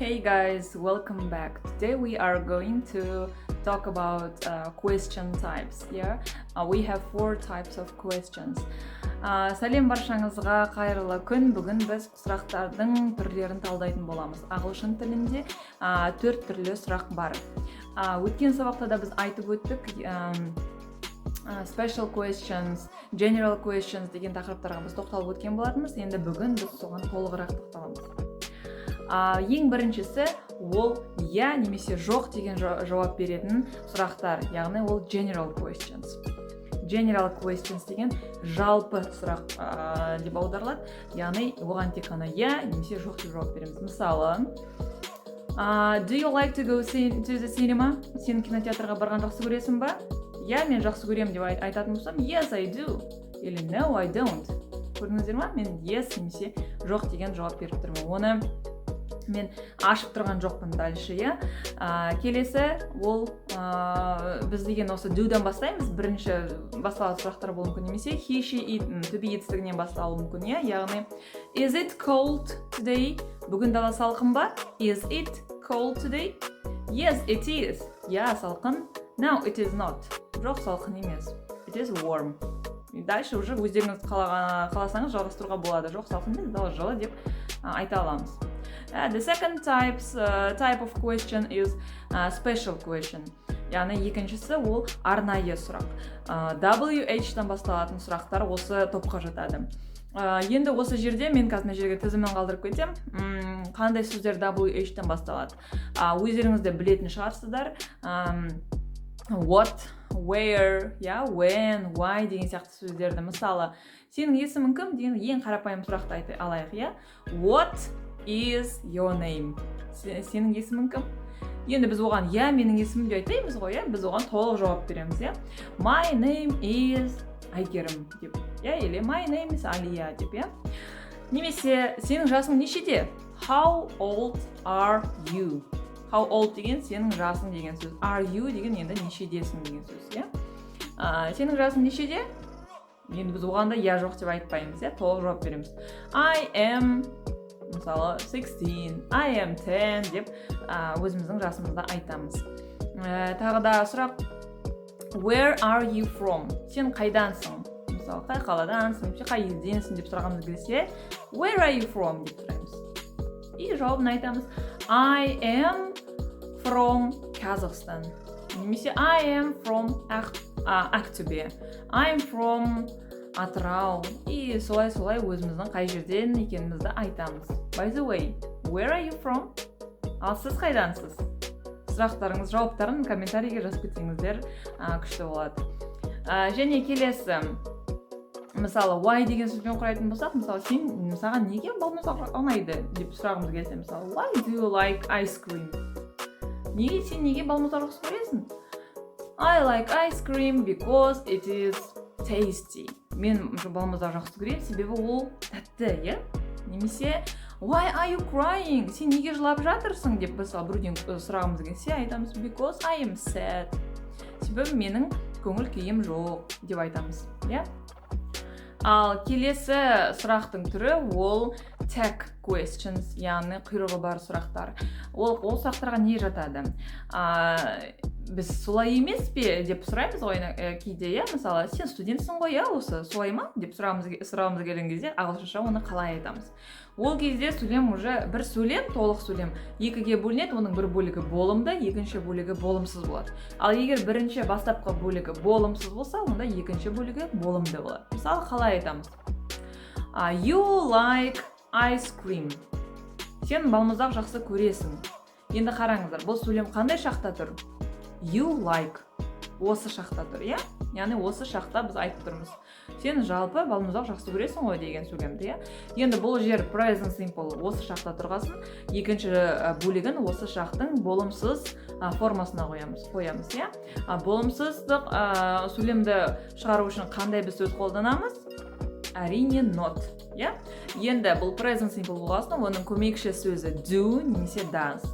Hey guys, welcome back. Today we are going to talk about question types. We have 4 types of questions. Сәлем баршаңызға, қайырлы күн. Бүгін біз сұрақтардың түрлерін талдайтын боламыз. Ағылшын тілінде 4 түрлі сұрақ бар. Өткен сабақта да біз айтып өттік, special questions, general questions деген тақырыптарға біз тоқталып өткен болатынбыз. Енді бүгін біз соған толығырақ тоқталамыз. Ең біріншісі ол я немесе жоқ деген жауап беретін сұрақтар, яғни ол general questions. General questions деген жалпы сұрақ деп аударылады, яғни оған тек қана я немесе жоқ деп жауап береміз. Мысалы, do you like to go to the cinema? Сен кинотеатрға барған жақсы көресің ба? Я, мен жақсы көрем деп айтатын болсам, yes, I do. Или no, I don't. Көрдіңіздер ма? Мен yes немесе жоқ деген жауап беріп тұрмын. Оны мен ашып тұрған жоқпын дальше, келесі ол біз деген осы do'дан бастаймыз. Бірінші басталатын сұрақтар болуы мүмкін, немесе he, she, it, to be етістігінен басталуы мүмкін, яғни is it cold today? Бүгін дала салқын ба? Is it cold today? Yes, it is. Салқын. No, it is not. Жоқ, салқын емес. It is warm. Дальше уже өздеріңіз қаласаңыз жалғастыруға болады. Жоқ, салқын емес, дала жылы деп айта аламыз. The second type of question is special question. Яғни екіншісі ол арнайы сұрақ. WH-тан басталатын сұрақтар осы топқа жатады. Енді осы жерде мен қазір жерге тізімін қалдырып кетем. Қандай сөздер WH-тан басталады? Өздеріңіз де білетін шығарсыздар. What, where, when, why деген сияқты сөздерді. Мысалы, сенің есімің кім деген ең қарапайым сұрақты алайық. What is your name? Сенің есімің кім? Енді біз оған менің есімім деп айтпаймыз ғой, біз оған толық жауап береміз. My name is aigerim деп, или my name is Алия деп. Немесе сенің жасың нешеде? How old are you? How old деген сенің жасың деген сөз. Are you деген енді нешедесің деген сөз. Сенің жасың нешеде? Енді біз оған да жоқ деп айтпаймыз, толық жауап береміз. I am, мысалы, 16, I am 10 деп өзіміздің жасымызды айтамыз. Тағы да сұрақ, where are you from? Сен қайдансың? Мысалы, қай қаладансың, қай елденсің деп сұрағымыз келсе, where are you from деп сұраймыз. И жауабын айтамыз, I am from Kazakhstan. Немесе I am from Ақтөбе. I am from Атырау. И солай өзіміздің қай жерден екенімізді айтамыз. By the way, where are you from? Ал сіз қайдансыз? Сұрақтарыңыз, жауаптарын комментарийге жазып кетсеңіздер күшті болады. Және келесі, мысалы, why деген сөзбен құрайтын болсақ, мысалы, саған неге балмұздақ ұнайды деп сұрағымыз келсе, мысалы, why do you like ice cream? Сен неге балмұздақ жақсы көресің? I like ice cream because it is tasty. Мен балмұздақ жақсы көремін, себебі ол тәтті, Немесе why are you crying? Сен неге жылап жатырсың деп біреуден сұрағымыз келсе, айтамыз because I am sad. Себебі менің көңіл күйім жоқ деп айтамыз, Ал келесі сұрақтың түрі ол tag questions, яғни құйрығы бар сұрақтар. Ол сұрақтарға не жатады? Біз солай емес пе деп сұраймыз ғой кейде, мысалы, сен студентсің ғой, осы солай ма деп сұрағымыз келген кезде ағылшынша оны қалай айтамыз? Ол кезде сөйлем уже бір сөйлем, толық сөйлем екіге бөлінеді, оның бір бөлігі болымды, екінші бөлігі болымсыз болады. Ал егер бірінші бастапқы бөлігі болымсыз болса, онда екінші бөлігі болымды болады. Мысалы, қалай айтамыз? You like ice cream. Сен балмұздақ жақсы көресің. Енді қараңыздар, бұл сөйлем қандай шақта тұр? You like. Осы шақта тұр, Яғни осы шақта біз айтып тұрмыз. Сен жалпы балмұздақ жақсы көресің ғой деген сөйлемді, Енді бұл жер present simple осы шақта тұрғасын, екінші бөлігін осы шақтың болымсыз формасына қоямыз, Болымсыздық сөйлемді шығару үшін қандай біз сөз қолданамыз? Әрине not, Енді бұл present simple болғасын, оның көмекші сөзі do немесе does.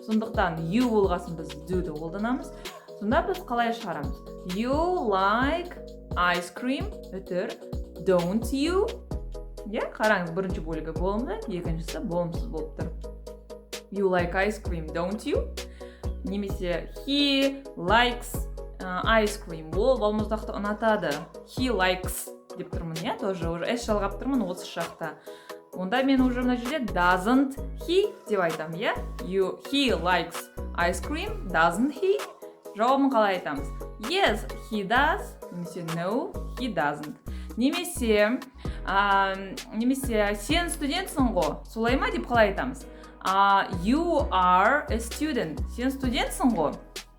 Сондықтан you болғасын біз do-ді қолданамыз. Сонда біз қалай шығарамыз? You like ice cream, don't you? Қараңыз, бірінші бөлігі болымды, екіншісі болымсыз болып тұр. You like ice cream, don't you? Немесе he likes ice cream. Ол балмұздақты ұнатады. He likes деп тұрмын, иә, тоже уже s жалғап тұрмын осы шақта. Онда мен уже мына жерде doesn't he деп айтамын, иә? He likes ice cream, doesn't he? Жауабын қалай айтамыз? Yes, he does. Немесе no, he doesn't. Немесе сен студентсің ғой, солай ма деп қалай айтамыз? You are a student. Сен студентсің ғой,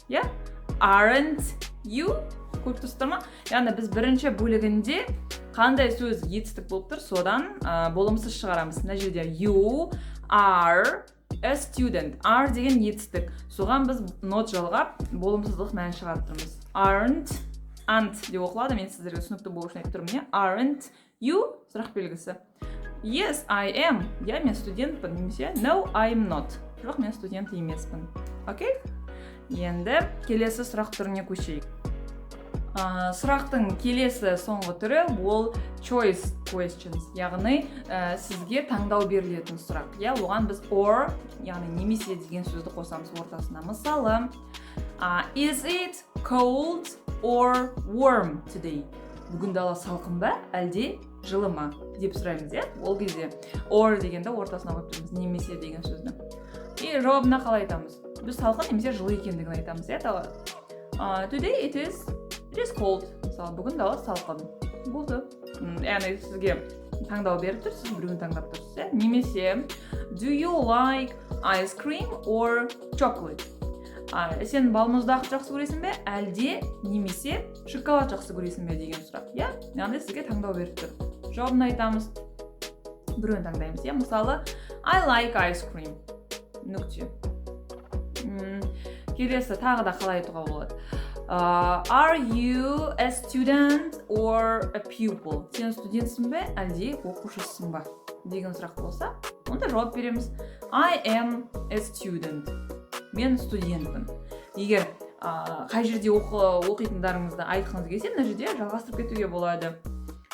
иә? Aren't you? Көріп тұрсыздар ма? Яғни біз бірінші бөлігінде қандай сөз етістік болып тұр, содан болымсыз шығарамыз. Мына жерде you are a student. Are деген етістік. Соған біз нот жалғап, болымсыздық мәнін шығарып тұрмыз. Aren't деп оқылады. Мен сіздерге түсінікті болу үшін айтып тұрмын, Aren't you? Сұрақ белгісі. Yes, I am. Я мен студентпін. Немесе no, I'm not. Жоқ, мен студент емеспін. Окей? Енді келесі сұрақ түріне көшейік. Сұрақтың келесі соңғы түрі ол choice questions, яғни сізге таңдау берілетін сұрақ. Оған біз or, яғни немесе деген сөзді қосамыз ортасына. Мысалы, is it cold or warm today? Бүгін дала салқын ба, әлде жылы ма деп сұраймыз, иә? Ол кезде or дегенді ортасына қойып тұрмыз, немесе деген сөзді. И жауабына қалай айтамыз? Біз салқын немесе жылы екендігін айтамыз, иә? Today it is cold. Мысалы, бүгін дала салқын. Болды. Яғни сізге таңдау беріп тұр, сіз біреуін таңдап тұрсыз. Немесе do you like ice cream or chocolate? Сен балмұздақ жақсы көресің бе, әлде немесе шоколад жақсы көресің бе деген сұрақ. Яғни сізге таңдау беріп тұр. Жауабын айтамыз. Біреуін таңдаймыз. Мысалы, I like ice cream. Нүкте. Келесі тағы да қалай айтуға болады? Are you a student or a pupil? Сен студентсің бе, әлде оқушысың ба? Деген сұрақ болса, онда жауап береміз. I am a student. Мен студентпін. Егер қай жерде оқитындарыңызды айтқыңыз келсе, мына жерде жалғастырып кетуге болады.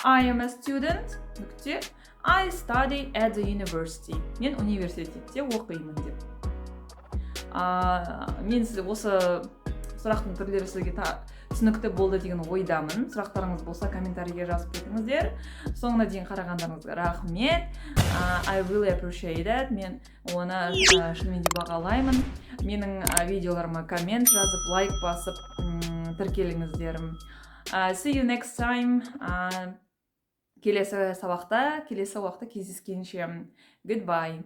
I am a student. Нүкте. I study at the university. Мен университетте оқимын деп. Мен сізге осы сұрақтың түрлері сізге түсінікті болды деген ойдамын. Сұрақтарыңыз болса комментарийге жазып кетіңіздер. Соңына дейін қарағандарыңызға рахмет. I really appreciate it. Мен оны шынымен де бағалаймын. Менің видеоларыма коммент жазып, лайк басып тіркеліңіздер. See you next time. Келесі уақытта кездескенше. Goodbye.